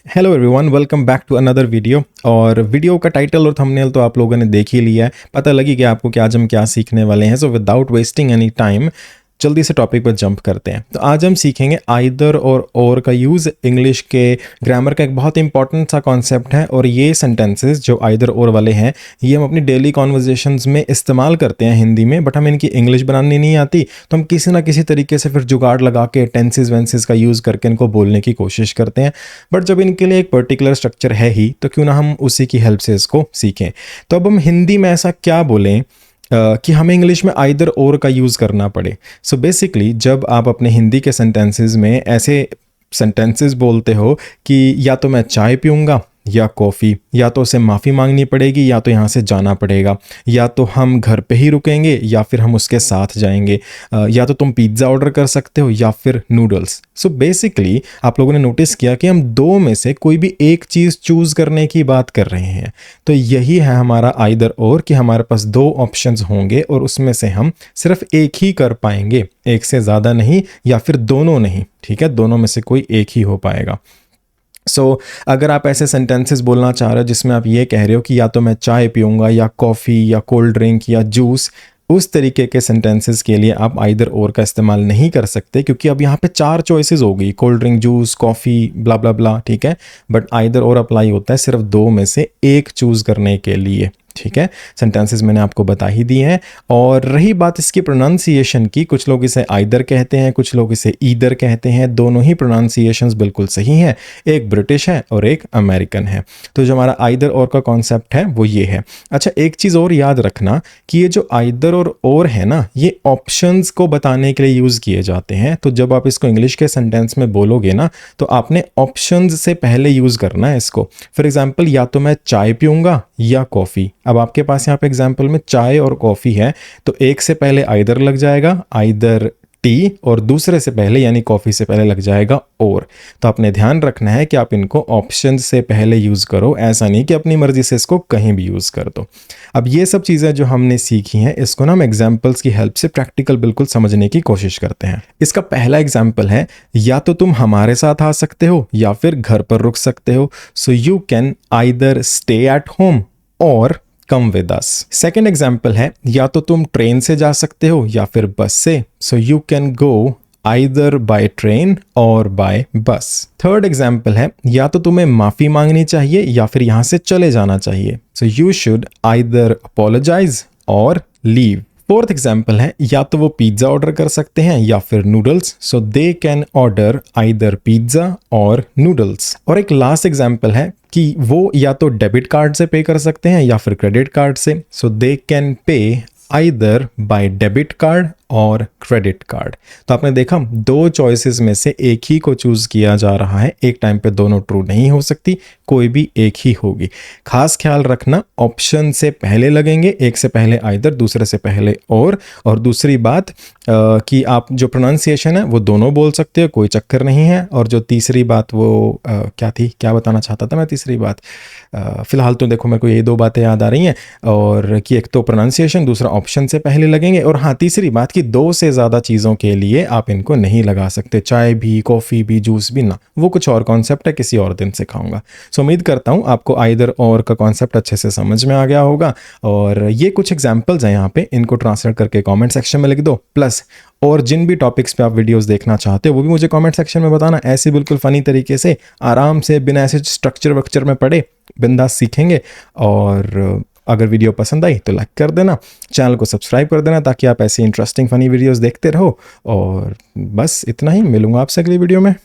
Hello everyone, welcome back to another video. और video का title और थंबनेल तो आप लोगों ने देख ही लिया है, पता लगी कि आपको कि आज हम क्या सीखने वाले हैं। So without wasting any time जल्दी से टॉपिक पर जंप करते हैं। तो आज हम सीखेंगे आइदर और का यूज़। इंग्लिश के ग्रामर का एक बहुत इंपॉर्टेंट सा कॉन्सेप्ट है और ये सेंटेंसेस जो आइदर और वाले हैं ये हम अपनी डेली कॉन्वर्जेशंस में इस्तेमाल करते हैं हिंदी में, बट हमें इनकी इंग्लिश बनानी नहीं आती, तो हम किसी ना किसी तरीके से फिर जुगाड़ लगा के टेंसेस वेंसेस का यूज़ करके इनको बोलने की कोशिश करते हैं। बट जब इनके लिए एक पर्टिकुलर स्ट्रक्चर है ही, तो क्यों ना हम उसी की हेल्प से इसको सीखें। तो अब हम हिंदी में ऐसा क्या बोलें कि हमें इंग्लिश में आइदर और का यूज़ करना पड़े। सो बेसिकली जब आप अपने हिंदी के सेंटेंसेस में ऐसे सेंटेंसेस बोलते हो कि या तो मैं चाय पीऊँगा या कॉफ़ी, या तो उसे माफ़ी मांगनी पड़ेगी या तो यहाँ से जाना पड़ेगा, या तो हम घर पे ही रुकेंगे या फिर हम उसके साथ जाएंगे, या तो तुम पिज़्ज़ा ऑर्डर कर सकते हो या फिर नूडल्स। सो बेसिकली आप लोगों ने नोटिस किया कि हम दो में से कोई भी एक चीज़ चूज़ करने की बात कर रहे हैं। तो यही है हमारा आइदर और, कि हमारे पास दो ऑप्शंस होंगे और उसमें से हम सिर्फ एक ही कर पाएंगे, एक से ज़्यादा नहीं, या फिर दोनों नहीं। ठीक है, दोनों में से कोई एक ही हो पाएगा। अगर आप ऐसे सेंटेंसेस बोलना चाह रहे हो जिसमें आप ये कह रहे हो कि या तो मैं चाय पीऊँगा या कॉफ़ी या कोल्ड ड्रिंक या जूस, उस तरीके के सेंटेंसेस के लिए आप आइदर और का इस्तेमाल नहीं कर सकते, क्योंकि अब यहाँ पे चार चॉइसेस हो गई, कोल्ड ड्रिंक, जूस, कॉफ़ी, ब्ला ब्ला ब्ला। ठीक है, बट आइदर और अप्लाई होता है सिर्फ दो में से एक चूज़ करने के लिए। ठीक है, सेंटेंसेस मैंने आपको बता ही दिए हैं। और रही बात इसकी प्रोनाउंसिएशन की, कुछ लोग इसे आइदर कहते हैं, कुछ लोग इसे ईदर कहते हैं। दोनों ही प्रोनाउंसिएशंस बिल्कुल सही हैं, एक ब्रिटिश है और एक अमेरिकन है। तो जो हमारा आइदर और का कॉन्सेप्ट है वो ये है। अच्छा, एक चीज़ और याद रखना कि ये जो आइदर और है ना, ये ऑप्शंस को बताने के लिए यूज़ किए जाते हैं। तो जब आप इसको इंग्लिश के सेंटेंस में बोलोगे ना, तो आपने ऑप्शंस से पहले यूज़ करना है इसको। फॉर एग्जाम्पल, या तो मैं चाय पीऊँगा या कॉफ़ी। अब आपके पास यहाँ पे एग्जाम्पल में चाय और कॉफ़ी है, तो एक से पहले आइदर लग जाएगा, आइदर टी, और दूसरे से पहले यानी कॉफ़ी से पहले लग जाएगा और। तो आपने ध्यान रखना है कि आप इनको ऑप्शन से पहले यूज़ करो, ऐसा नहीं कि अपनी मर्जी से इसको कहीं भी यूज़ कर दो। अब ये सब चीज़ें जो हमने सीखी हैं, इसको ना हम एग्जाम्पल्स की हेल्प से प्रैक्टिकल बिल्कुल समझने की कोशिश करते हैं। इसका पहला एग्जाम्पल है, या तो तुम हमारे साथ आ सकते हो या फिर घर पर रुक सकते हो। So you can either stay at home और come with us. Second example है, या तो तुम ट्रेन से जा सकते हो या फिर बस से। सो you can go either by train और बाय बस। थर्ड एग्जाम्पल है, या तो तुम्हें माफ़ी मांगनी चाहिए या फिर यहाँ से चले जाना चाहिए। So you should either apologize or leave. Fourth example है, या तो वो पिज़्ज़ा ऑर्डर कर सकते हैं या फिर noodles. So they can order either pizza और नूडल्स। और एक लास्ट एग्जाम्पल है कि वो या तो डेबिट कार्ड से पे कर सकते हैं या फिर क्रेडिट कार्ड से। So they can pay either by debit card और क्रेडिट कार्ड। तो आपने देखा, दो चॉइसेस में से एक ही को चूज किया जा रहा है, एक टाइम पे दोनों ट्रू नहीं हो सकती, कोई भी एक ही होगी। खास ख्याल रखना, ऑप्शन से पहले लगेंगे, एक से पहले आइदर, दूसरे से पहले और दूसरी बात कि आप जो प्रोनाउंसिएशन है वो दोनों बोल सकते हो, कोई चक्कर नहीं है। और जो तीसरी बात वो क्या थी, क्या बताना चाहता था मैं तीसरी बात, फिलहाल तो देखो मेरे को ये दो बातें याद आ रही हैं, और कि एक तो प्रोनाउंसिएशन, दूसरा ऑप्शन से पहले लगेंगे, और हाँ तीसरी बात कि दो से ज़्यादा चीज़ों के लिए आप इनको नहीं लगा सकते, चाय भी, कॉफ़ी भी, जूस भी ना, वो कुछ और कॉन्सेप्ट है, किसी और दिन सिखाऊंगा। सो उम्मीद करता हूँ आपको आइदर और का कॉन्सेप्ट अच्छे से समझ में आ गया होगा। और ये कुछ एग्जाम्पल्स हैं यहाँ पे, इनको ट्रांसलेट करके कमेंट सेक्शन में लिख दो। प्लस और जिन भी टॉपिक्स पे आप वीडियोस देखना चाहते हो वो भी मुझे कमेंट सेक्शन में बताना, ऐसे बिल्कुल फ़नी तरीके से, आराम से, बिना ऐसे स्ट्रक्चर वक्चर में पढ़े बिंदास सीखेंगे। और अगर वीडियो पसंद आई तो लाइक कर देना, चैनल को सब्सक्राइब कर देना, ताकि आप ऐसी इंटरेस्टिंग फ़नी वीडियोस देखते रहो। और बस इतना ही, मिलूंगा आपसे अगली वीडियो में।